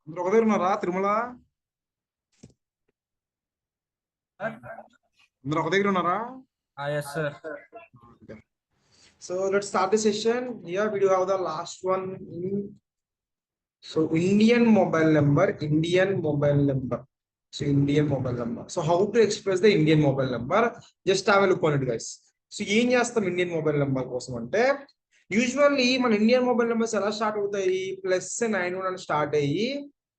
అందరూ ఒక దగ్గర ఉన్నారా తిరుమల? అందరూ ఒక దగ్గర ఉన్నారా? Yes, sir. Okay. So let's start the session. Here we do have the last one. So Indian mobile number, Indian mobile number. So Indian mobile number. So how to express the Indian mobile number? Just have a look on it, guys. So ఏం చేస్తాం Indian mobile number కోసం అంటే usually మన Indian mobile numbers ఎలా start అవుతాయి? +91 అని start అయ్యి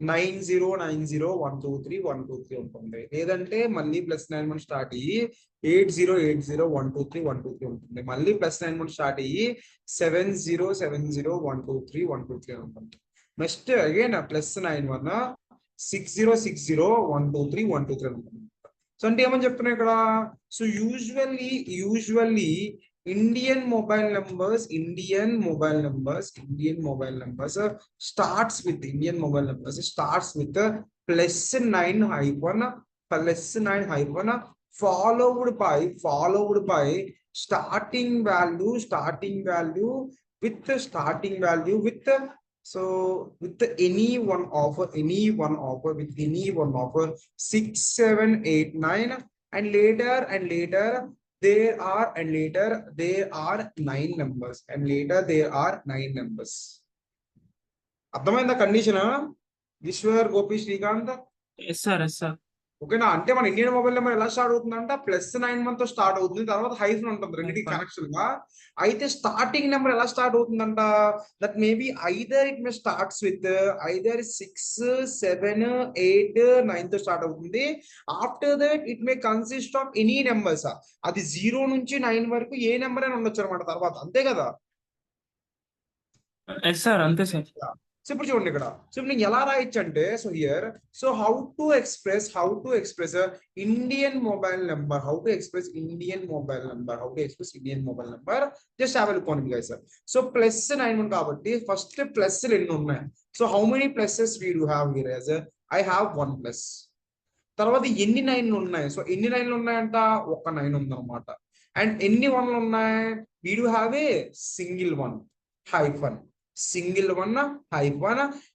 9090123123 ఉంటుంది. లేదంటే మళ్ళీ +91 స్టార్ట్ అయ్యి 8080123123 ఉంటుంది. మళ్ళీ +91 స్టార్ట్ అయ్యి 7070123123 ఉంటుంది. నెక్స్ట్ అగైన్ +91 6060123123 ఉంటుంది. సో అంటే ఏమని చెప్తున్నాయి ఇక్కడ? So usually Indian mobile numbers starts with +9 followed by starting value with any one offer with any one offer 6 7 8 9 and later there are 9 numbers అర్థమైందా condition? Eshwar, Gopi, Srikanth. Yes, sir. Yes, sir. ఓకేనా? అంటే మన Indian mobile number ఎలా start అవుతుందంట +9 తో start అవుతుంది, తర్వాత hyphen ఉంటుంది రెండింటికి కనెక్షన్ గా. అయితే స్టార్టింగ్ నెంబర్ ఎలా స్టార్ట్ అవుతుందంట? That maybe either it may starts with 6 7 8 9 తో స్టార్ట్ అవుతుంది. After that it may consist of any numbers. అది 0 నుంచి 9 వరకు ఏ నెంబర్ అయినా ఉండొచ్చు అనమాట తర్వాత, అంతే కదా? Yes, sir. అంతే సార్. సో ఇప్పుడు చూడండి ఇక్కడ. సో నేను ఎలా రాయొచ్చు అంటే, so here, so how to express Indian mobile number, just have a look on it guys. So +91 కాబట్టి ఫస్ట్ ప్లస్లు ఎన్ని ఉన్నాయి? So how many pluses we do have here? As I have 1 plus. తర్వాత ఎన్ని 9లు ఉన్నాయి? సో ఎన్ని 9లు ఉన్నాయంట? ఒక 9 ఉందన్నమాట. అండ్ ఎన్ని 1లు ఉన్నాయి? We do have a single 1 hyphen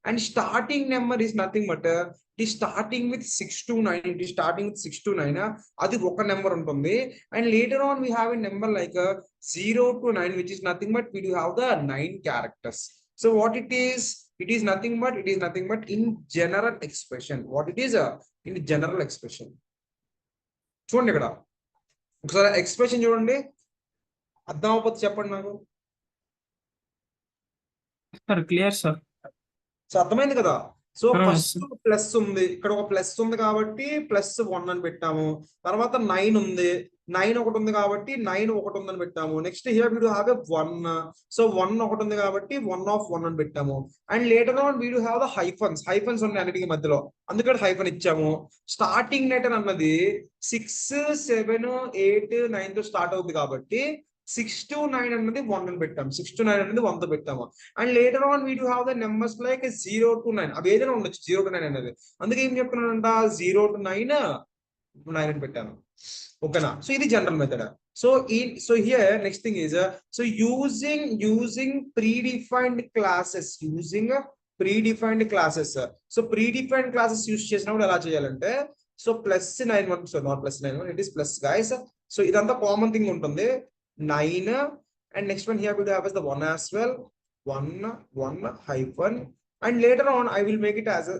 and starting number is nothing but it is starting with 6 to 9. అది ఒక నెంబర్ ఉంటుంది. and later on we have a number like 0 to 9 which is nothing but we do have the 9 characters. So what it is nothing but in general expression. What it is? In general expression. చూడండి ఇక్కడ ఒకసారి expression చూడండి, అర్థం అవ్వకపోతే చెప్పండి నాకు. Sir clear sir. So అర్థమైంది కదా? సో ఫస్ట్ ప్లస్ ఉంది, ఇక్కడ ఒక ప్లస్ ఉంది కాబట్టి +1 అని పెట్టాము. తర్వాత 9 ఉంది, 9 ఒకటి ఉంది కాబట్టి 9 ఒకటి ఉందని పెట్టాము. Next here we do have a 1. So 1 ఒకటి ఉంది కాబట్టి 1 అని పెట్టాము. And later on we do have the hyphens ఉన్నాయి అన్నిటికి మధ్యలో, అందుకని హైఫన్ ఇచ్చాము. స్టార్టింగ్ లెటర్ అన్నది 6 7 8 9 తో స్టార్ట్ అవుతుంది కాబట్టి 6 to 9 అన్నది 1 అని పెట్టాము. 6 to 9 అనేది 1 తో పెట్టాము. And later on we do have the numbers like 0 to 9. అవి ఏదైనా ఉండొచ్చు 0 to 9 అనేది. అందుకే ఏం చెప్తున్నానంట? 0 to 9 అని పెట్టాను. ఓకేనా? సో ఇది general method. So here next thing is so using predefined classes so predefined classes use చేసినప్పుడు ఎలా చేయాలంటే, so +91 so not +91 it is plus guys. So ఇదంతా కామన్ థింగ్ ఉంటుంది 9 and next one here we have as the 1 as well, 1 hyphen, and later on I will make it as a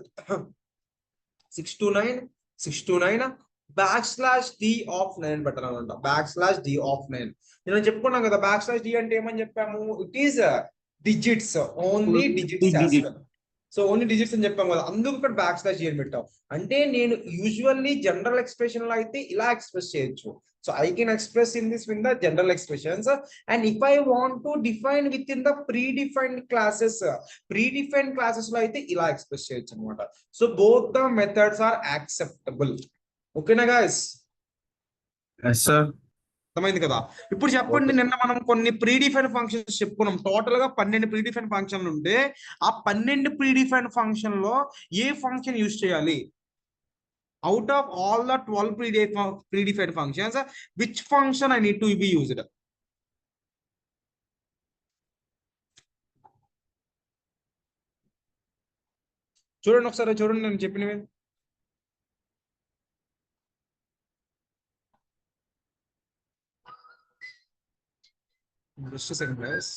629 /d of 9 పెట్టాలన్నమాట. /d of 9 నేను చెప్పుకున్నాం కదా, /d అంటే ఏమని చెప్పాము? It is digits, only digits as well. So only digits అని చెప్పాం కదా, అందుకు ఇక్కడ /d అని పెట్టాం. అంటే నేను యూజువల్లీ జనరల్ ఎక్స్ప్రెషన్ లో అయితే ఇలా ఎక్స్ప్రెస్ చేయొచ్చు. So I can express in this with the general expressions, and if I want to define within the predefined classes లో అయితే ఇలా ఎక్స్ప్రెస్ చేయొచ్చు అనమాట. So both the methods are acceptable. ఓకేనా గైస్? yes sir. అర్థమైంది కదా? ఇప్పుడు చెప్పండి, నిన్న మనం కొన్ని ప్రీడిఫైన్ ఫంక్షన్స్ చెప్పుకున్నాం. టోటల్ గా 12 ప్రీడిఫైన్ ఫంక్షన్లు ఉంటే ఆ 12 ప్రీడిఫైన్ ఫంక్షన్ లో ఏ ఫంక్షన్ యూజ్ చేయాలి? Out of all the 12 predefined functions, which function I need to be used? చూడండి ఒకసారి చూడండి నేను చెప్పినవి. Just second plus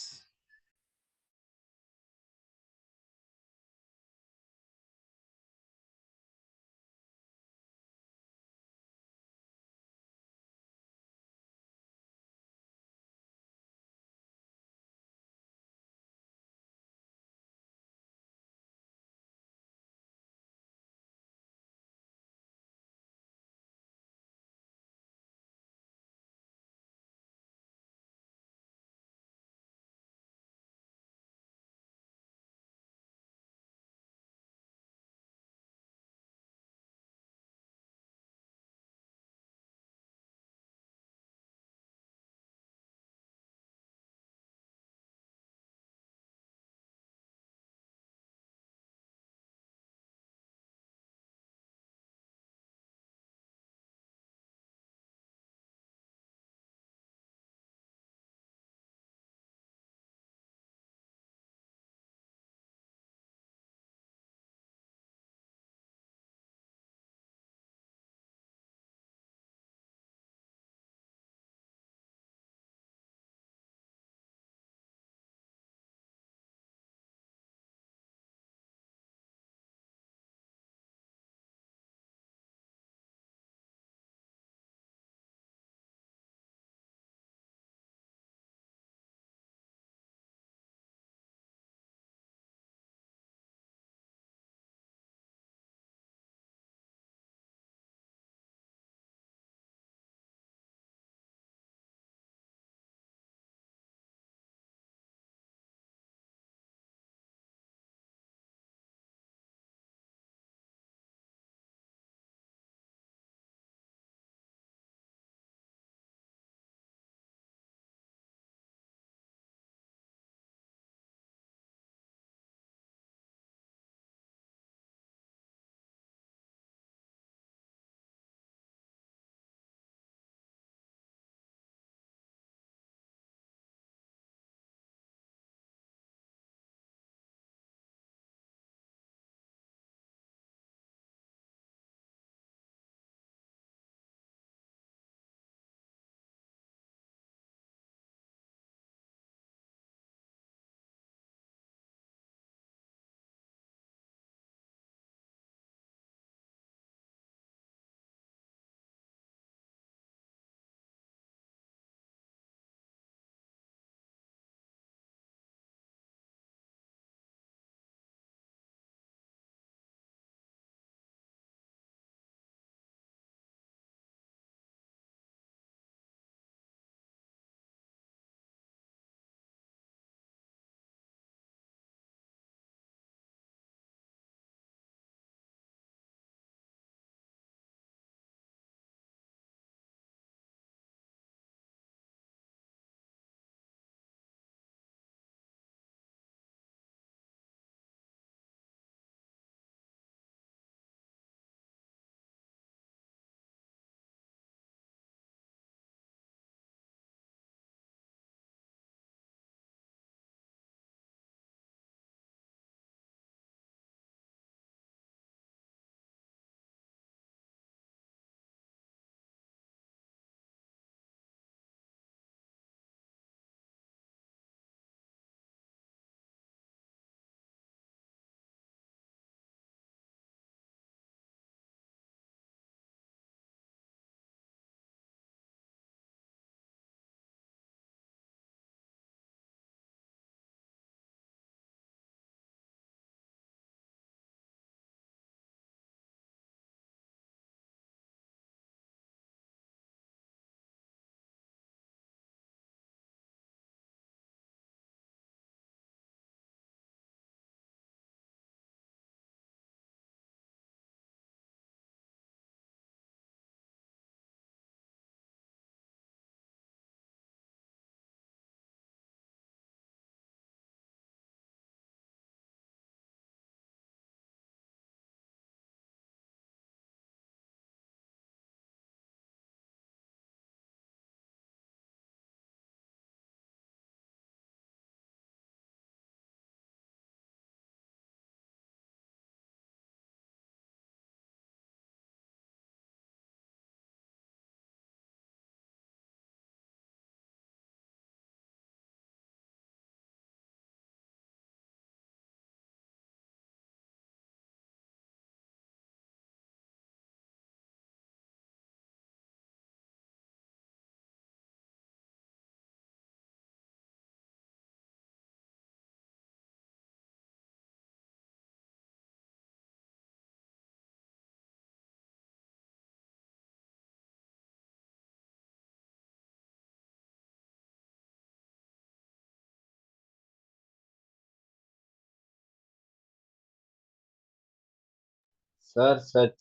sir sir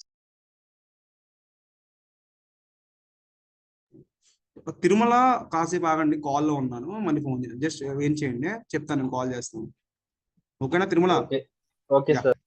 Tirumala కాసేపు ఆగండి, కాల్లో ఉన్నాను, మళ్ళీ ఫోన్ చేయండి, జస్ట్ ఏం చేయండి చెప్తాను, నేను కాల్ చేస్తాను. ఓకేనా Tirumala? Okay okay yeah. Sir.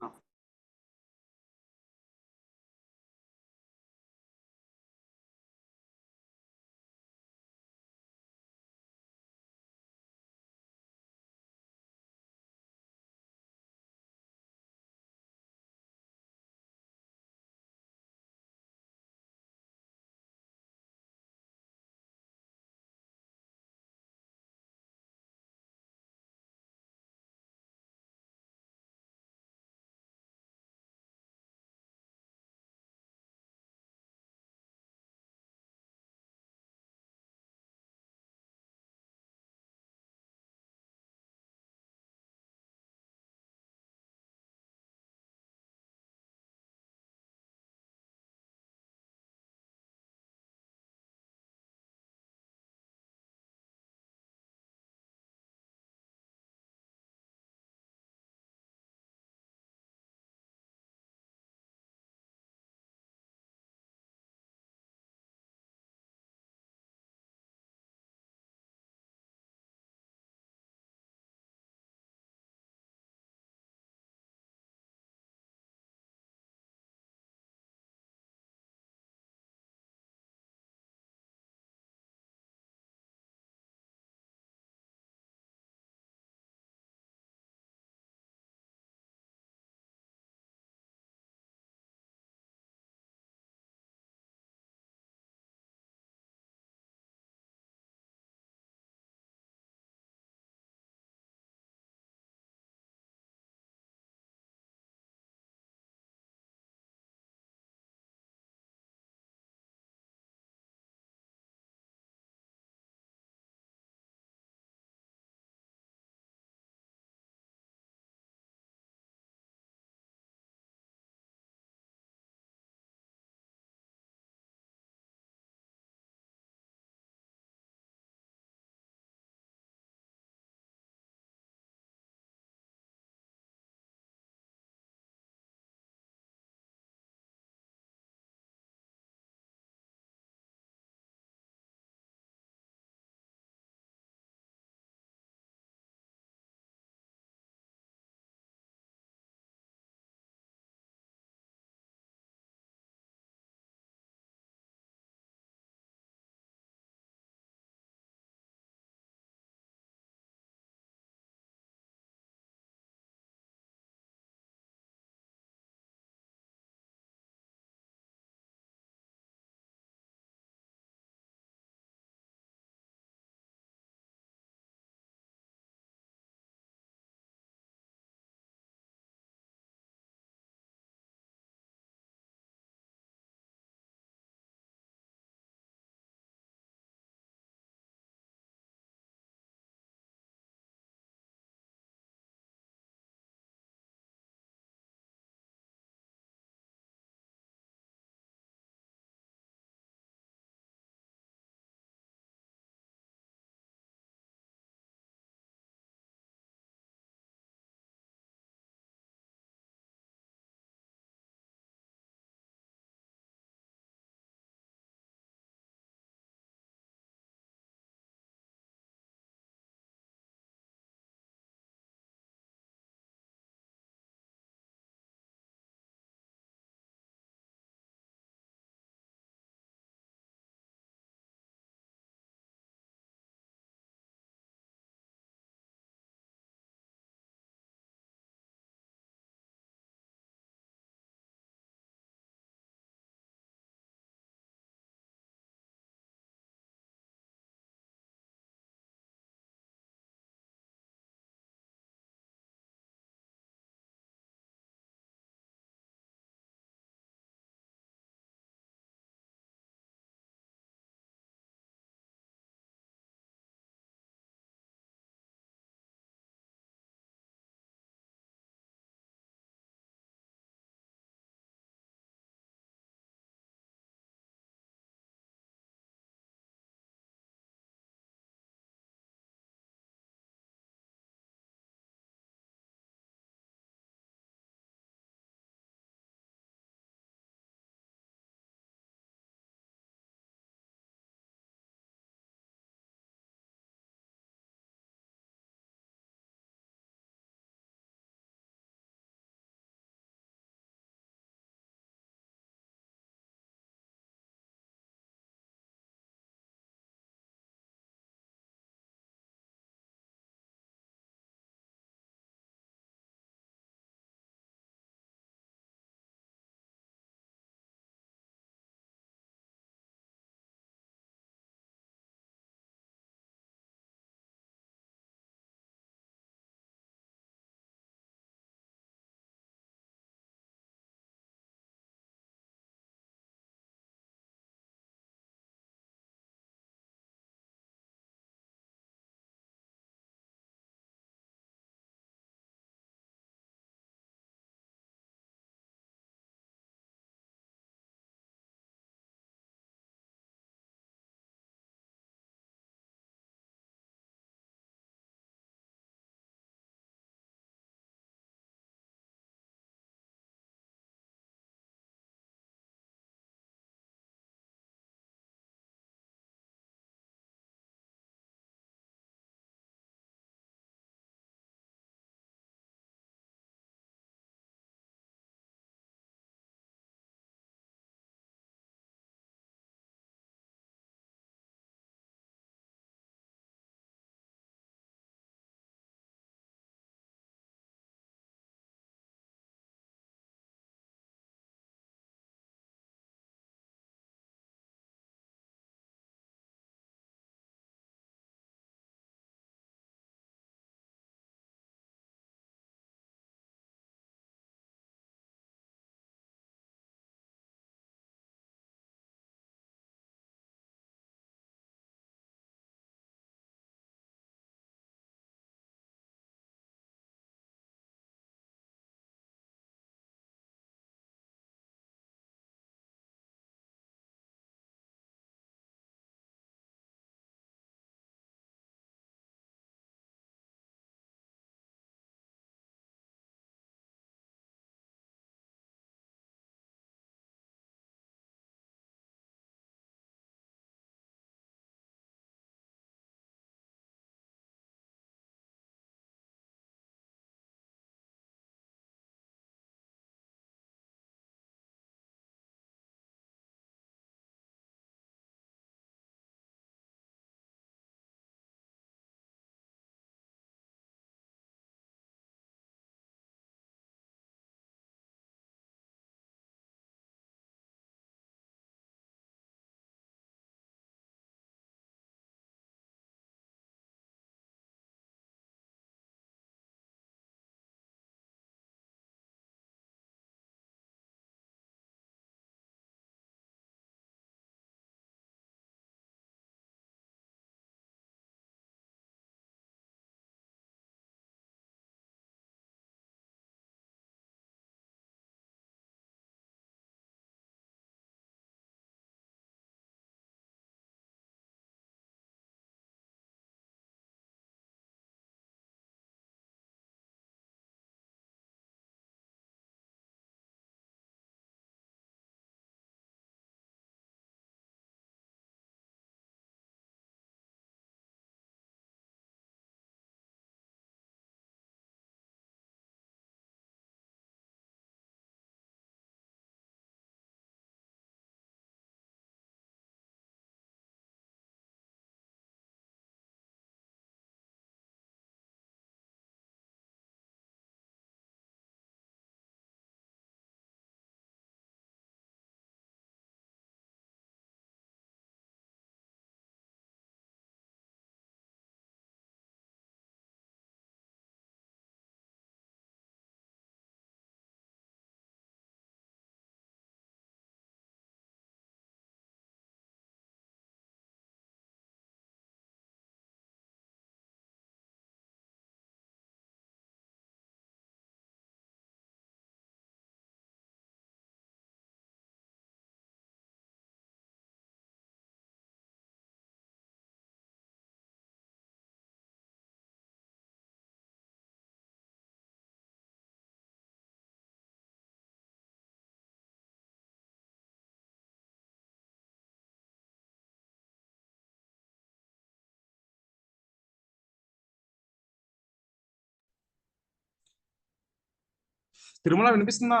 Tirumala వినిపిస్తుందా?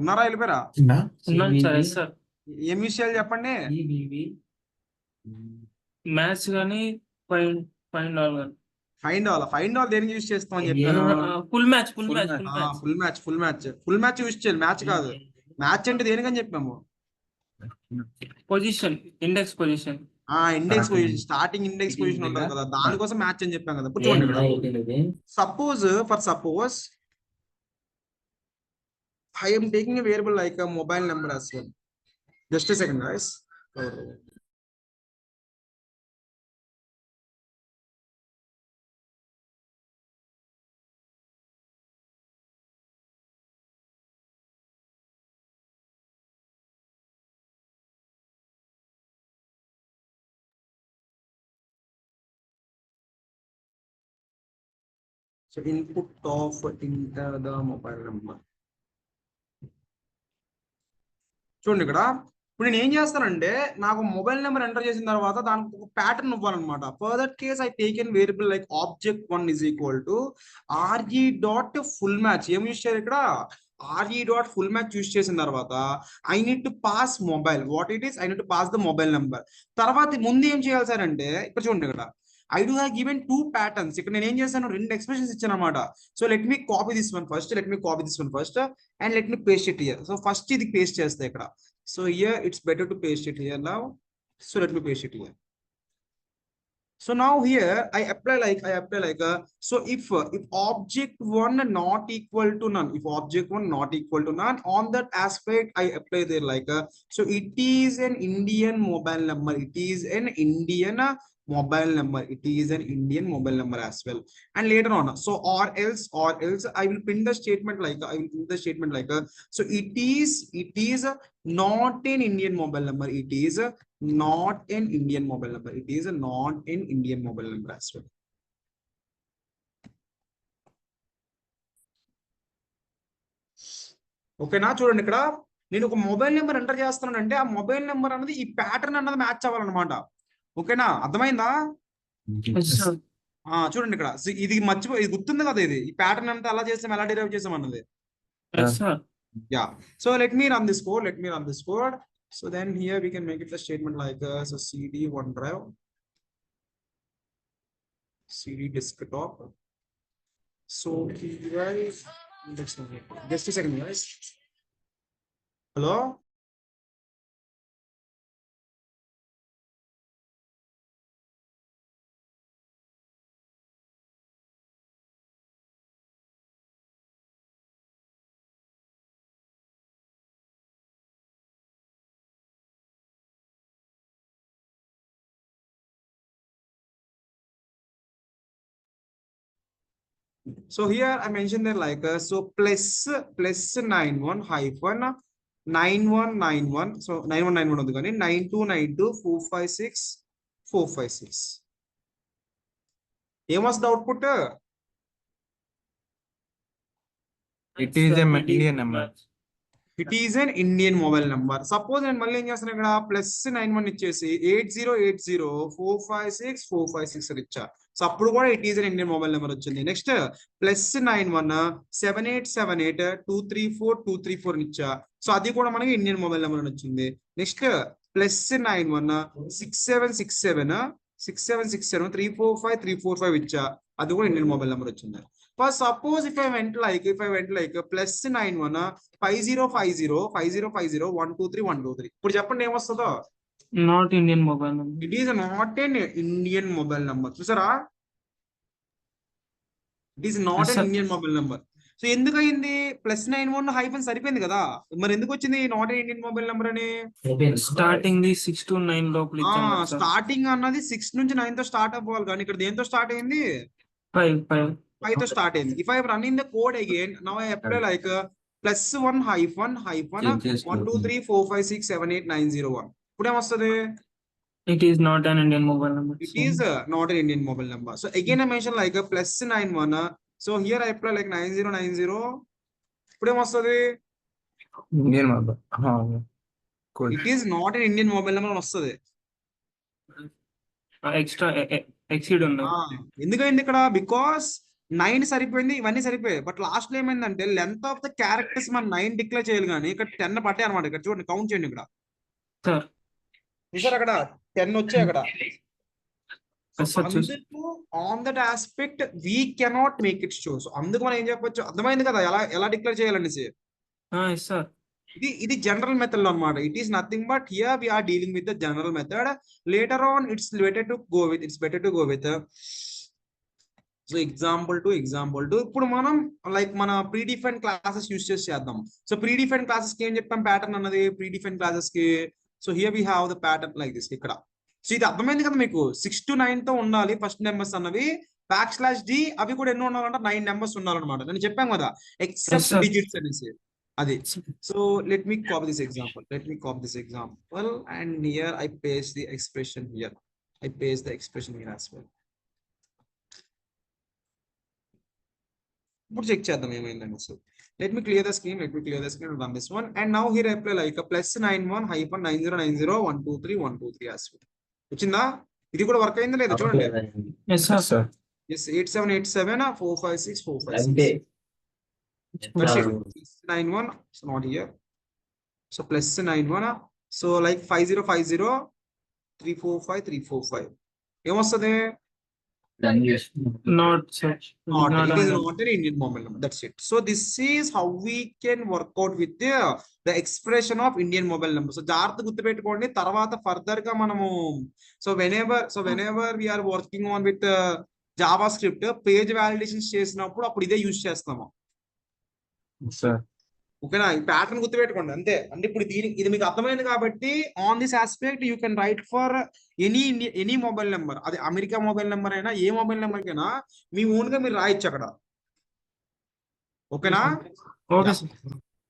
ఉన్నారా, వెళ్ళిపోయారా? ఉన్నాను సార్. Yes sir. ఏం విషయాలు చెప్పండి. మ్యాథ్స్ కానీ ఫైండ్ ఫైండ్ ఆల్ కానీ ఫైండ్ ఆల్ దేనికి యూజ్ చేస్తామని చెప్పాను. Full match full match full match full match use చేయాలి, మ్యాచ్ కాదు. మ్యాచ్ అంటే దేనికని చెప్పాము? Position, index position. Index position, starting index position ఉంటుంది కదా, దానికోసం మ్యాచ్ అని చెప్పాం కదా. ఇప్పుడు చూడండి, suppose I am taking a variable like a mobile number as well. Just a second, guys. So input of enter the mobile number. చూడండి ఇక్కడ, ఇప్పుడు నేను ఏం చేస్తానంటే నాకు మొబైల్ నెంబర్ ఎంటర్ చేసిన తర్వాత దానికి ఒక ప్యాటర్న్ ఇవ్వాలన్నమాట. For that case I taken variable like object 1 is equal to RE dot full match. ఏం యూజ్ చేయాలి ఇక్కడ? RE dot full match use చేసిన తర్వాత I need to pass mobile. What it is? I need to pass the mobile number. తర్వాత ముందు ఏం చేయాలి sir అంటే, ఇక్కడ చూడండి ఇక్కడ I do have given 2 patterns. ఇక్కడ నేను ఏం చేశాను, 2 ఎక్స్ప్రెషన్స్ ఇచ్చాను అనమాట. So let me copy this one first, and let me paste it here. So first ఇది పేస్ట్ చేస్తా ఇక్కడ. So here it's better to paste it here now. So let me paste it here. So now here I apply like so if object 1 not equal to none, on that aspect I apply there like so it is an Indian mobile number, it is an Indian mobile number as well. And later on, so or else I will print the statement like so it is not an Indian mobile number, it is not an Indian mobile number, as well. ఓకేనా? చూడండి ఇక్కడ నేను ఒక mobile number enter చేస్తున్నానంటే ఆ mobile number అనేది ఈ pattern అన్నది మ్యాచ్ అవ్వాలన్నమాట. ఓకేనా? అర్థమైందా? చూడండి ఇక్కడ ఇది ఇది గుర్తుంది కదా, ఇది ఈ ప్యాటర్న్ అంతా ఎలా చేసాం, ఎలా డిరైవ్ చేసాం అన్నది. Yeah. So let me run this code. So then here we can make it the statement like so cd OneDrive, cd desktop. So guys, just a second, guys. Hello. So here I mentioned that like so plus 91 hyphen 9191. So 9191 ఉంది కానీ 9292 456 456. ఏం వస్తుంది output? It is an Indian number. It is an Indian mobile number. Suppose నేను మళ్ళీ ఏం చేస్తాను ఇక్కడ plus 91 ఇచ్చేసి 8080 456 456 అని ఇచ్చా. సో అప్పుడు కూడా it is an Indian mobile number వచ్చింది. నెక్స్ట్ ప్లస్ 91 7878 234 234 అని ఇచ్చా. సో అది కూడా మనకి ఇండియన్ మొబైల్ నెంబర్ అని వచ్చింది. నెక్స్ట్ ప్లస్ 91 6767 345 345 ఇచ్చా. అది కూడా ఇండియన్ మొబైల్ నెంబర్ వచ్చింది. But suppose if I went like plus 91 5050 123 123. ఇప్పుడు చెప్పండి ఏమొస్తుందో? Not Indian mobile number. It is not an Indian mobile number. చూసారా? It is not an Indian mobile number. So ఎందుకు అయింది? ప్లస్ 91 హైఫన్ సరిపోయింది కదా, మరి ఎందుకు వచ్చింది not an Indian mobile number అని? స్టార్టింగ్ ది 6 to 9 లోపల ఇచ్చాను. స్టార్టింగ్ అన్నది 6 నుంచి 9 తో స్టార్ట్ అవ్వాలి, కానీ ఇక్కడ దేంతో స్టార్ట్ అయింది? 5 తో స్టార్ట్ అయింది. If I am running the code again, now I apply like plus 1 hyphen 12345678901. ఇప్పుడు ఏమొస్తుంది? It is not an Indian mobile number. It is not an Indian mobile number. So again I mention like plus 91. So here I apply like 9090. ఇప్పుడు ఏమొస్తుంది? Indian mobile. It is not an Indian mobile number అని వస్తుంది. Extra exceed ఉంది. ఎందుకైంది ఇక్కడ? Because 9 సరిపోయింది, ఇవన్నీ సరిపోయాయి. But last లో ఏమైందంటే లెంత్ ఆఫ్ ద క్యారెక్టర్స్ మనం 9 డిక్లేర్ చేయాలి, కానీ ఇక్కడ 10 పట్టాయి అనమాట. ఇక్కడ చూడండి, కౌంట్ చేయండి. ఇక్కడ సార్ చూసారు, అక్కడ 10 వచ్చాయి అక్కడ. సో సార్ చూసి అందుకు on that aspect we cannot make it show. So అందుకు మనం ఏం చెప్పొచ్చు, అర్థమైంది కదా ఎలా ఎలా డిక్లేర్ చేయాలనేసి. Yes sir. ఇది జనరల్ మెథడ్ లో అనమాట. It is nothing but here we are dealing with the general method. Later on it's better to go with so example to ఇప్పుడు మనం లైక్ మన ప్రీ డిఫైన్ క్లాసెస్ యూస్ చేసి చేద్దాం. So pre define classes కి ఏం చెప్పాం pattern అన్నది, pre define classes కి. So here we have the pattern like this ఇక్కడ. సో ఇది అర్థమైంది కదా మీకు, 6 to 9 తో ఉండాలి ఫస్ట్ నెంబర్స్ అన్నవి. /d అవి కూడా ఎన్ని ఉండాలంటే 9 నెంబర్స్ ఉండాలన్నమాట. నేను చెప్పాను కదా ఎక్సెప్ట్ sir. డిజిట్స్ అనేసి అది. So let me copy this example and here I paste the expression here. As well. ఇప్పుడు చెక్ చేద్దాం ఏమైందని. So let me clear the screen and run this one. And now here I apply like a +91-9090-123 as well. వచ్చిందా? ఇది కూడా work అయిందా లేదా చూడండి. Yes sir. yes 8787-456-456. That's it. +91, it's not here. So +91, so like 5050-345-345. ఏమొస్తుంది? Not sir. It is not an Indian mobile number. That's it. So this is how we can work out with the expression of Indian mobile number. So జాగ్రత్త గుర్తుపెట్టుకోండి, తర్వాత further గా మనము so whenever we are working on with JavaScript page validations చేసినప్పుడు అప్పుడు ఇదే use చేస్తాము. ఓకేనా? ఈ ప్యాటర్న్ గుర్తుపెట్టుకోండి అంతే. అంటే ఇప్పుడు ఇది మీకు అర్థమైంది కాబట్టి on this aspect you can write for any mobile number. అది అమెరికా మొబైల్ నెంబర్ అయినా ఏ మొబైల్ నెంబర్ కైనా మీ ఓన్ గా మీరు రాయొచ్చు అక్కడ. ఓకేనా? Okay sir.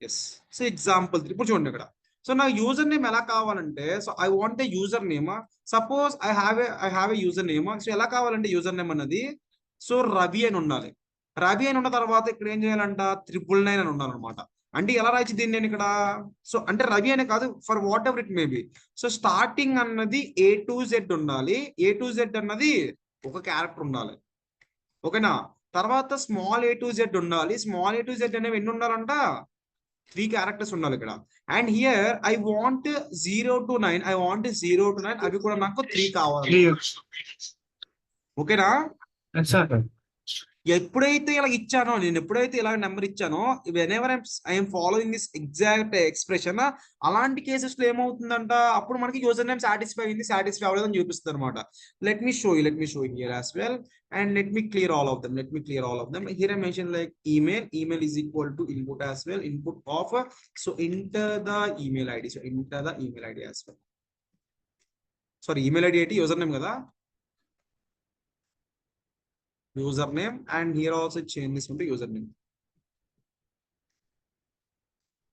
Yes. So example ఇప్పుడు చూడండి ఇక్కడ. సో నా యూజర్ నేమ్ ఎలా కావాలంటే, so I want a user name. Suppose I have a user name. So ఎలా కావాలంటే యూజర్ నేమ్ అన్నది సో రవి అని ఉండాలి. రవి అని ఉన్న తర్వాత ఇక్కడ ఏం చేయాలంట 999 అని ఉండాలన్నమాట. అంటే ఎలా రాయచ్చు దీన్ని నేను ఇక్కడ? సో అంటే రవి అనే కాదు, for what ever it may be. So starting అన్నది A to Z ఉండాలి. A to Z అన్నది ఒక క్యారెక్టర్ ఉండాలి. ఓకేనా? తర్వాత స్మాల్ a to z ఉండాలి. స్మాల్ a to z అనేవి ఎన్ని ఉండాలంట? 3 క్యారెక్టర్స్ ఉండాలి ఇక్కడ. And here I want 0 to 9. అవి కూడా నాకు 3 కావాలి. ఓకేనా? ఎప్పుడైతే ఇలా ఇచ్చానో, నేను ఎప్పుడైతే ఇలా నెంబర్ ఇచ్చానో, whenever I'm following this exact expression, అలాంటి కేసెస్ లో ఏమవుతుందంట, అప్పుడు మనకి యూజర్ నేమ్ సాటిస్ఫై అవ్వలేదని చూపిస్తుంది అనమాట. Let me show here as well and let me clear all of them. Here I mentioned like email is equal to input as well, input of so enter the email id as well. Sorry, email id ati username kada, username, and here also change this one to username.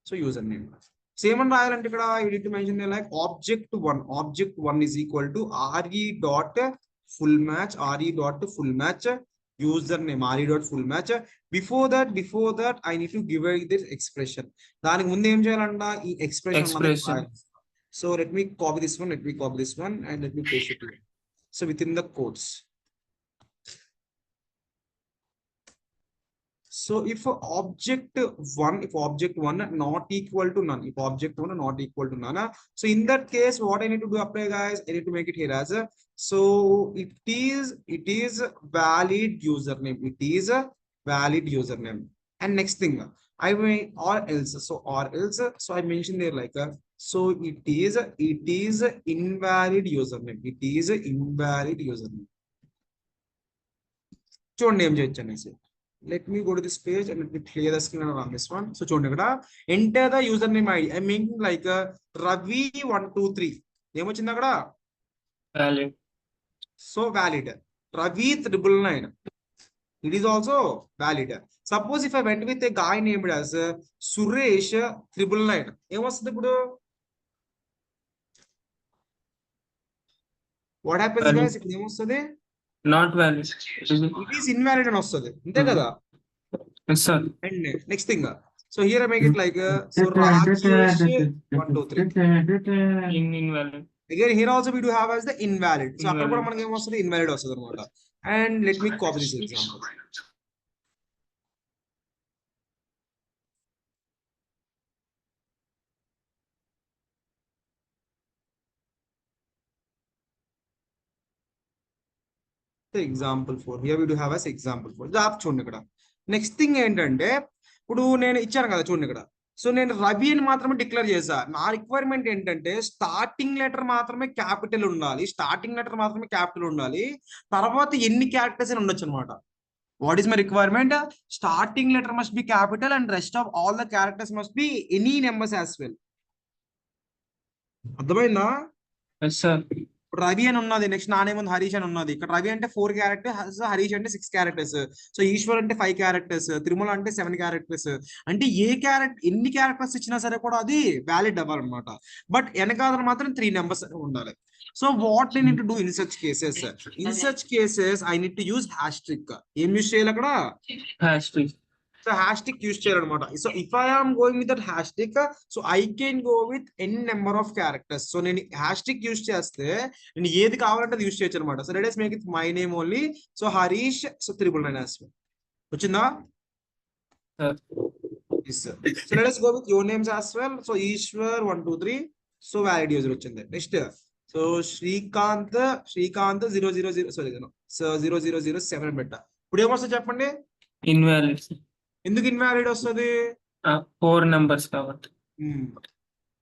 So username same and రాయాలంటే ఇక్కడ you need to mention like object1 is equal to re.fullmatch username re.fullmatch. Before that I need to give this expression. దానికి ముందు ఏం చేయాలంట, ఈ expression. So let me copy this one and let me paste it here. So within the quotes. So if object1 not equal to none, so in that case what I need to do apply guys, I need to make it here as a, so it is valid username. And next thing I will or else, so I mentioned there like so it is invalid username. చూడండి ఏం చేయొచ్చు అనేసి. Let me go to this page and let me clear the screen and run this one. So చూడండి ఇక్కడ enter the username ID. I'm making like Ravi123. ఏమొచ్చింది అక్కడ? valid. So valid. Ravi999. It is also valid. Suppose if I went with a guy named as Suresh999. ఏమొస్తుంది ఇప్పుడు? What happens guys? ఇక్కడ ఏమొస్తుంది? Not valid. It is invalid అని వస్తుంది అంతే కదా? Yes sir. And next thing, so here I make it like so Rajesh123. Invalid. Again here also we do have as the invalid. So అక్కడ కూడా మనకి ఏమొస్తుంది, invalid వస్తుంది అనమాట. And let me copy this example. Example 4 here we do have as example 4 job చూడండి ఇక్కడ. Next thing ఏంటంటే ఇప్పుడు నేను ఇచ్చాను కదా చూడండి ఇక్కడ. సో నేను రవి అని మాత్రమే డిక్లేర్ చేశా. నా రిక్వైర్మెంట్ ఏంటంటే స్టార్టింగ్ లెటర్ మాత్రమే క్యాపిటల్ ఉండాలి, స్టార్టింగ్ లెటర్ మాత్రమే క్యాపిటల్ ఉండాలి, తర్వాత ఎన్ని క్యారెక్టర్స్ అని ఉండొచ్చు అనమాట. What is my requirement? Starting letter must be capital and rest of all the characters must be any numbers as well. అర్థమైందా? Yes sir. ఇప్పుడు రవి అని ఉన్నది, నెక్స్ట్ నా నేమ్ ఉంది హరీష్ అని ఉన్నది. ఇక్కడ రవి అంటే 4 క్యారెక్టర్స్, హరీష్ అంటే 6 క్యారెక్టర్స్, సో ఈశ్వర్ అంటే 5 క్యారెక్టర్స్, తిరుమల అంటే 7 క్యారెక్టర్స్. అంటే ఏ క్యారెక్టర్ ఎన్ని క్యారెక్టర్స్ ఇచ్చినా సరే కూడా అది వ్యాలిడ్ అవ్వాలన్నమాట. బట్ వెనకాల మాత్రం 3 నెంబర్స్ ఉండాలి. So what I need to do in such cases? In such cases I need to use hash trick. ఏం యూజ్ చేయాలి అక్కడ? Hash trick. So hash trick use చేయాలన్నమాట. So if I am going with that hash trick, so I can go with N number of characters. So నేను hash trick use చేస్తే నేను ఏది కావాలంటే అది యూజ్ చేయొచ్చు అనమాట. So let us make it my name only. So Harish, so 999 వచ్చిందా? So let us go with your names as well. So Ishwar 1 2 3, so valid user వచ్చింది. Next so Srikanth 000, sorry so 0007 పెట్ట. ఇప్పుడు ఏమొస్తుంది చెప్పండి? ఇన్వాలిడ్. ఎందుకు ఇన్వాలిడ్ వస్తుంది? 4 నెంబర్స్ కాబట్టి.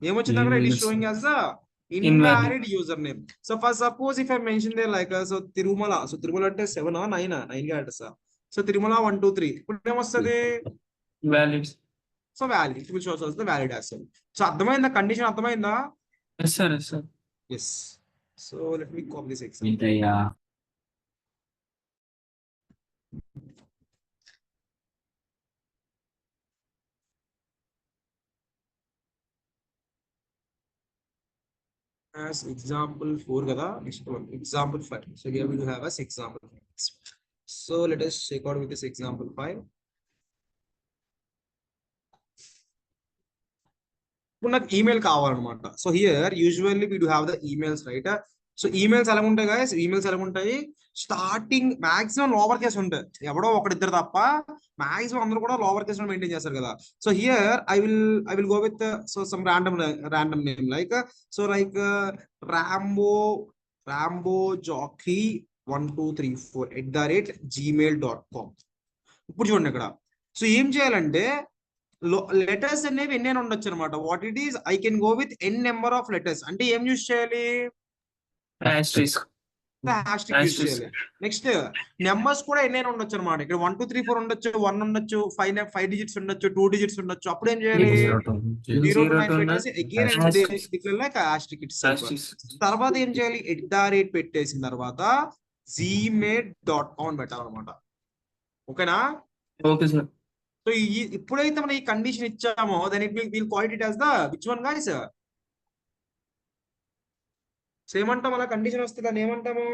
ఏమొచ్చింది అక్కడ? It is showing as the invalid user name. So for suppose if I mention there like so Tirumala, so Tirumala అంటే 7 9 క్యారెక్టర్స్. సో తిరుమల 1 2 3, ఇప్పుడు ఏమొస్తుంది? Valid. So valid, it will shows as the valid as well. So అర్థమైందా? Condition అర్థమైందా? Yes sir. Yes sir. yes. So let me copy this example. As example 4 kada, next one example 5. So here we do have as example 5. So let us check out with this example 5. ఇప్పుడు నాకు email కావాలన్నమాట. So here usually we do have the emails, right? So emails ఎలా ఉంటాయి guys? Emails ఎలా ఉంటాయి? Starting maximum lower case ఉంటాయి, ఎవడో ఒకడిద్దరు తప్ప మాక్సిమం అందరూ కూడా లోవర్ కేస్ మెయింటైన్ చేస్తారు కదా. So here I will go with so some random name like so like Rambo Jackie 1234 @gmail.com. ఇప్పుడు చూడండి ఇక్కడ. సో ఏం చేయాలంటే లెటర్స్ అనేవి ఎన్ని ఉండొచ్చు అనమాట. What it is, I can go with N number of letters. అంటే ఏం యూజ్ చేయాలి? హ్యాష్ ట్రిక్ యూజ్ చేయాలి. నెక్స్ట్ నెంబర్స్ కూడా ఎన్ని ఉండొచ్చు అనమాట. ఇక్కడ 1 2 3 4 ఉండొచ్చు, 1 ఉండొచ్చు, 5 డిజిట్స్ ఉండొచ్చు, 2 డిజిట్స్ ఉండొచ్చు. అప్పుడు ఏం చేయాలి? 0 to 9 పెట్టేసి again declare like hash trick itself. తర్వాత ఏం చేయాలి? @ పెట్టేసిన తర్వాత gmail.com పెట్టాలన్నమాట. ఓకేనా? Okay sir. సో ఇప్పుడైతే మనం ఈ కండిషన్ ఇచ్చామో then it will call it as the which one guys? So ఏమంటాం అలా కండిషన్ వస్తే దాన్ని ఏమంటాము?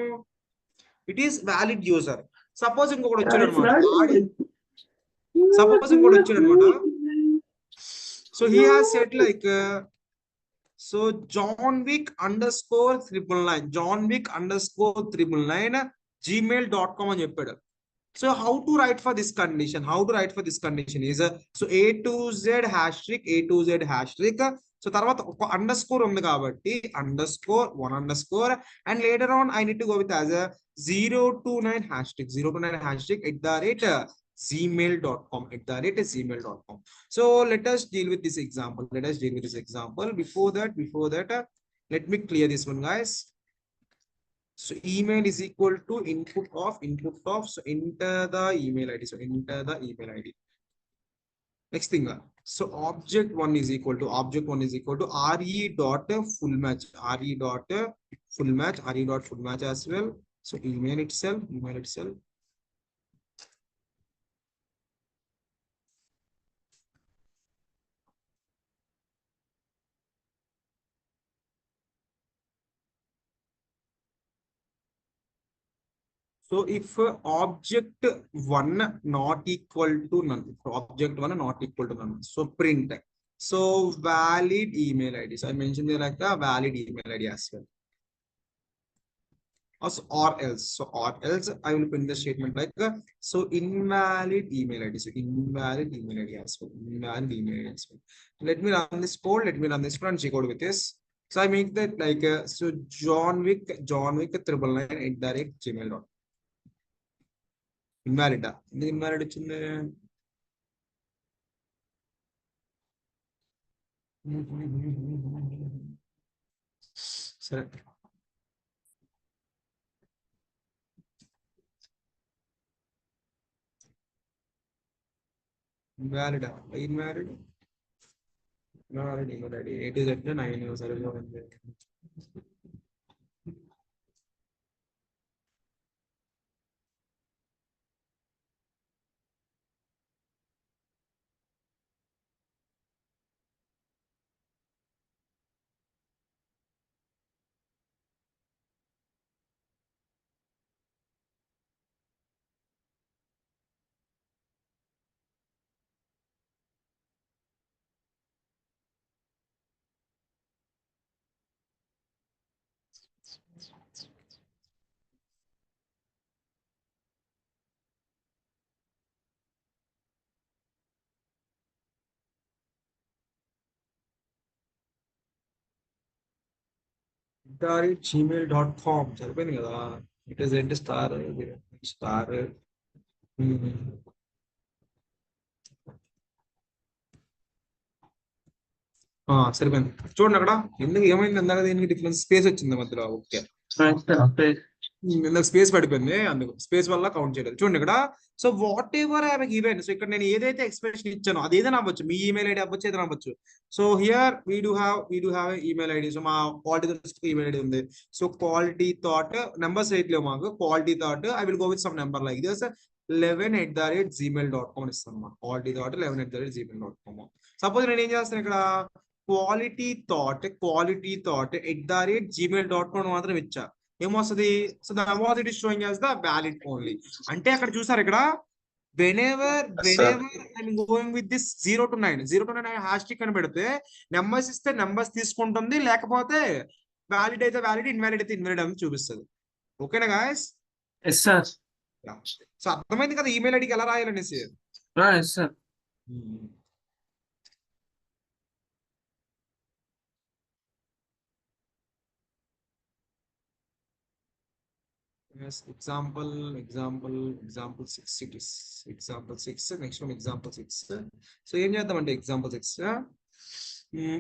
It is valid user. Suppose ఇంకొకటి వచ్చాడు అనమాట. So he has set like so Johnwick _999 gmail.com అని చెప్పాడు. So how to write for this condition? Is so A to Z hash trick. So తర్వాత ఒక అండర్స్కోర్ ఉంది కాబట్టి underscore 1 underscore and later on I need to go with as 029 hash trick @gmail.com. So let us deal with this example. Before that, let me clear this one, guys. So email is equal to input of, so enter the email ID. Next thing, so object 1 is equal to re.fullmatch as well. So email itself. So if object 1 not equal to none, so print so valid email ID. So I mentioned there like a valid email ID as well. Or else I will print the statement like so invalid email ID. So invalid email ID as well. Let me run this code. And check out with this. So I make that like so Johnwick 999 @gmail.com. Invalid ఎందుకు invalid వచ్చింది? సరే invalid invalid invalid 8 సరిగ్గా ఉంది. gmail.com సరిపోయింది కదా. It is end star star. సరిపోయింది. చూడండి అక్కడ ఎందుకు ఏమైంది ఇందాక దీనికి డిఫరెన్స్ స్పేస్ వచ్చింది మధ్యలో. ఓకే ఇందాక స్పేస్ పడిపోయింది, అందుకు స్పేస్ వల్ల కౌంట్ చేయలేదు. చూడండి ఇక్కడ. So what ever I given, so ఇక్కడ నేను ఏదైతే ఎక్స్ప్రెషన్ ఇచ్చానో అది ఏదైనా అవ్వచ్చు, మీ ఈమెయిల్ ఐడి అవ్వచ్చు, ఏదైనా అవ్వచ్చు. So here we do have email ID. So మా క్వాలిటీ ఈమెయిల్ ఐడి ఉంది. సో క్వాలిటీ థాట్ నెంబర్స్ రేట్లేవు మాకు. Quality thought I will go with some number like this 11@gmail.com ఇస్తాను అన్నమాట. Quality thought 11@gmail.com. సపోజ్ నేను ఏం చేస్తాను ఇక్కడ క్వాలిటీ థాట్ @gmail.com మాత్రం ఇచ్చా, ఏమొస్తుంది? So the what it is showing as the valid only. అంటే అక్కడ చూసారు ఇక్కడ whenever I'm going with this 0 to 9 hash tick అని పెడితే నెంబర్స్ ఇస్తే నెంబర్స్ తీసుకుంటుంది, లేకపోతే వ్యాలిడ్ అయితే వ్యాలిడ్, ఇన్వాలిడ్ అయితే ఇన్వాలిడ్ అని చూపిస్తుంది. ఓకేనా గాయస్? Yes sir. సో అర్థమైంది కదా ఈమెయిల్ ఐడికి ఎలా రాయాలనేసి. Yes sir. Yes, example 6 it is. Example 6, next one example 6. So ఏం చేద్దామంటే example 6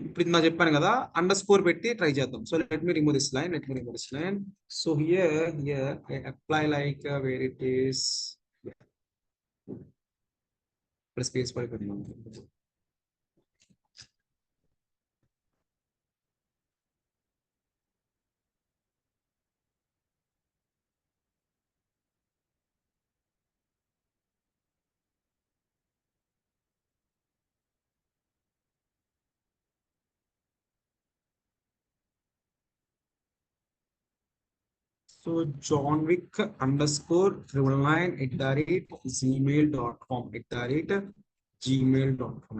ఇప్పుడు నా చెప్పాను కదా అండర్ స్కోర్ పెట్టి ట్రై చేద్దాం. So let me remove this line. So here I apply like where it is space పడిపోయింది. So John Wick _999@gmail.com @gmail.com.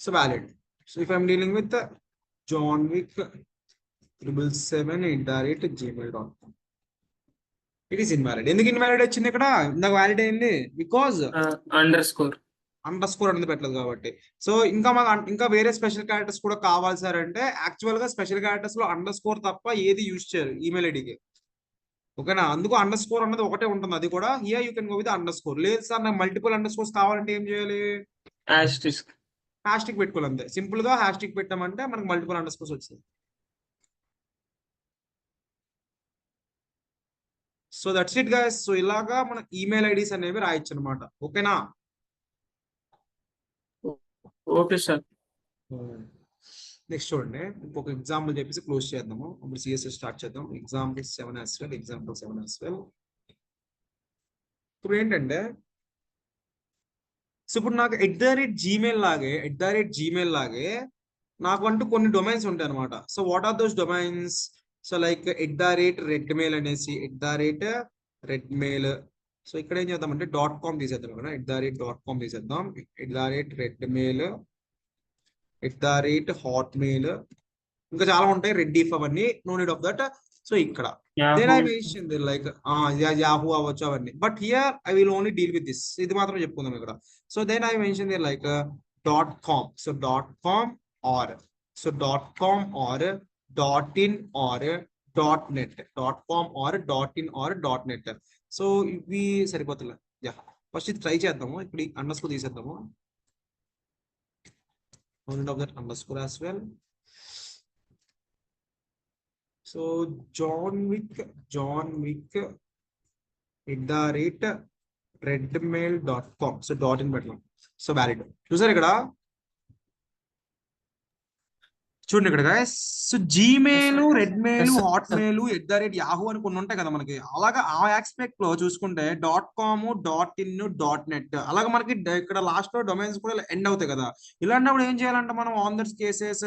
So valid. So if I'm dealing with John Wick 777@gmail.com, it is invalid. ఎందుకు invalid వచ్చింది ఇక్కడ? ఇందాక valid అయింది because under score అనేది పెట్టలేదు కాబట్టి. So ఇంకా మాకు ఇంకా వేరే స్పెషల్ క్యారెక్టర్స్ కూడా కావాలి సార్ అంటే యాక్చువల్ గా స్పెషల్ క్యారెక్టర్స్ లో అండర్ స్కోర్ తప్ప ఏది యూజ్ చేయరు ఈమెయిల్ ఐడికి. ఓకేనా? అందుకు అండర్ స్కోర్ అన్నది ఒకటే ఉంటుంది, అది కూడా here you can go with under score. లేదు సార్ నాకు మల్టిపుల్ అండర్ స్కోర్స్ కావాలంటే ఏం చేయాలి? హ్యాష్ టిక్ పెట్టుకోవాలి అంతే. సింపుల్ గా హ్యాష్ టిక్ పెట్టామంటే మనకు మల్టిపుల్ అండర్ స్కోర్స్ వచ్చింది. So that's it guys. So ఇలాగా మన ఈమెయిల్ ఐడీస్ అనేవి రాయొచ్చు అనమాట. ఓకేనా? Okay sir. నెక్స్ట్ చూడండి, ఇంకొక ఎగ్జాంపుల్ చెప్పేసి క్లోజ్ చేద్దాము. ఇప్పుడు సిఎస్ఎస్ స్టార్ట్ చేద్దాం. Example 7 as well. ఇప్పుడు ఏంటంటే సో ఇప్పుడు నాకు @gmail లాగే నాకు అంటూ కొన్ని డొమైన్స్ ఉంటాయి అనమాట. So what are those domains? So like @redmail అనేసి @redmail. సో ఇక్కడ ఏం చేద్దామంటే .com తీసేద్దాం కదా, @.com తీసేద్దాం. @redmail @hotmail, ఇంకా చాలా ఉంటాయి, రెడ్డిఫ్ అవన్నీ, no need of that. So ఇక్కడ then I mention like Yahoo అవ్వచ్చు అవన్నీ, but here I will only deal with this. ఇది మాత్రం చెప్పుకుందాం ఇక్కడ. So then I mention like .com. So .com or .in or .net. .com or .in or .net. So ఇవి సరిపోతుంది. Yeah, first ఇది try చేద్దాము. ఇప్పుడు ఈ అండర్ స్కోర్ తీసేద్దాము. of that underscore as well. So John Wick @redmail.com. So dot in పెట్టాం. So valid చూసారు ఇక్కడ, చూడండి ఇక్కడ guys. సో జీమెయిల్, రెడ్మెయిల్, Yes, sir. హాట్మెయిల్, @yahoo అని కొన్ని ఉంటాయి కదా మనకి. అలాగా ఆ ఆస్పెక్ట్ లో చూసుకుంటే .com, .in, .net అలాగా మనకి ఇక్కడ లాస్ట్ లో డొమైన్స్ కూడా ఎండ్ అవుతాయి కదా. ఇలాంటప్పుడు ఏం చేయాలంటే మనం on that cases,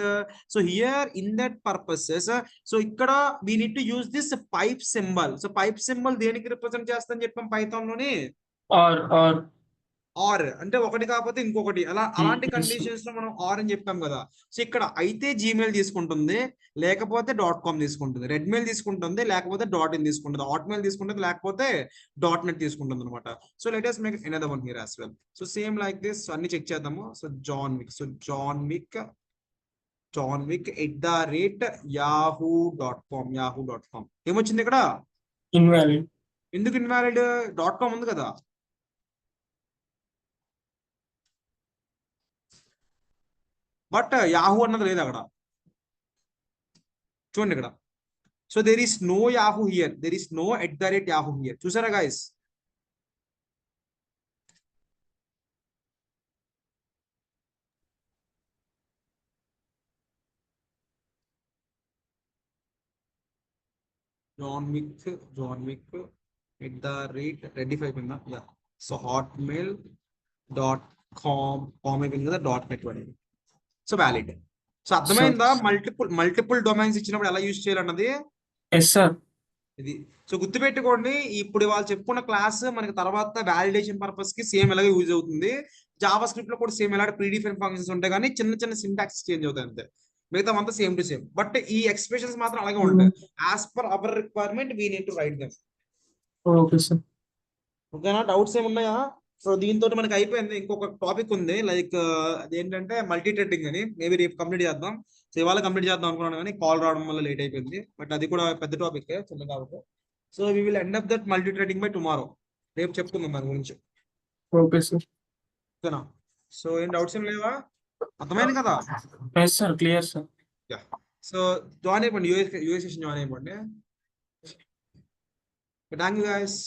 so here in that purposes, so ఇక్కడ we need to use this pipe symbol. So pipe symbol దేనికి రిప్రజెంట్ చేస్తుందని చెప్పాం పైథాన్ లోని, or ఆర్ అంటే ఒకటి కాకపోతే ఇంకొకటి, అలాంటి yes, sir. కండిషన్స్ లో మనం ఆర్ అని చెప్పాం కదా. సో ఇక్కడ అయితే జీమెయిల్ తీసుకుంటుంది, లేకపోతే .com తీసుకుంటుంది, రెడ్మెయిల్ తీసుకుంటుంది, లేకపోతే .in తీసుకుంటుంది, హాట్మెయిల్ తీసుకుంటుంది, లేకపోతే .net తీసుకుంటుంది అనమాట. So let us make another one here as well. So same like this అన్ని చెక్ చేద్దాము. So John Wick @yahoo.com. ఏమొచ్చింది ఇక్కడ? Invalid. ఎందుకు ఇన్వాలిడ్? .com ఉంది కదా. బట్ యాహూ అన్నది లేదు అక్కడ. చూడండి ఇక్కడ. So there is no Yahoo here, there is no @yahoo here. చూసారా గైస్? జాన్ విక్ రెడీ అయిపోయిందా? సో hotmail.com అయిపోయింది కదా, .net అనేది. So valid. సో అర్థమైందా మల్టిపుల్ డొమైన్స్ ఇచ్చినప్పుడు ఎలా యూజ్ చేయాలన్నది? Yes, sir. ఇది సో గుర్తుపెట్టుకోండి. ఇప్పుడు వాళ్ళు చెప్పుకున్న క్లాస్ మనకి తర్వాత వాలిడేషన్ పర్పస్ కి సేమ్ ఎలాగే యూజ్ అవుతుంది. జావా స్క్రిప్ట్ లో కూడా సేమ్ ఎలాంటి ప్రీడిఫైన్ ఫంక్షన్స్ ఉంటాయి, కానీ చిన్న సింటాక్స్ చేంజ్ అవుతాయి అంతే. మిగతా అంతా సేమ్ టు సేమ్, బట్ ఈ ఎక్స్ప్రెషన్స్ మాత్రం అలాగే ఉంటాయి. As per hour requirement we need to write them. Okay, sir. ఓకేనా? డౌట్స్ ఏమున్నాయా? సో దీంతో మనకి అయిపోయింది. ఇంకొక టాపిక్ ఉంది, లైక్ అదేంటంటే మల్టీ థ్రెడింగ్ అని. మేబీ రేపు కంప్లీట్ చేద్దాం. సో ఇవాళ కంప్లీట్ చేద్దాం అనుకున్నాను, కానీ కాల్ రావడం వల్ల లేట్ అయిపోయింది. బట్ అది కూడా పెద్ద టాపిక్ చిన్న కాబట్టి. So we will end up that multi threading by tomorrow. రేపు చెప్పుకుందాం దాని గురించి. Okay, sir. ఓకేనా? సో ఏం డౌట్స్ ఏం లేవా? అర్థమైంది కదా? Yes, sir. Clear, sir. Yeah. So join అయిపోండి, యూఎస్ సెషన్ జాయిన్ అయిపోండి. Thank you guys.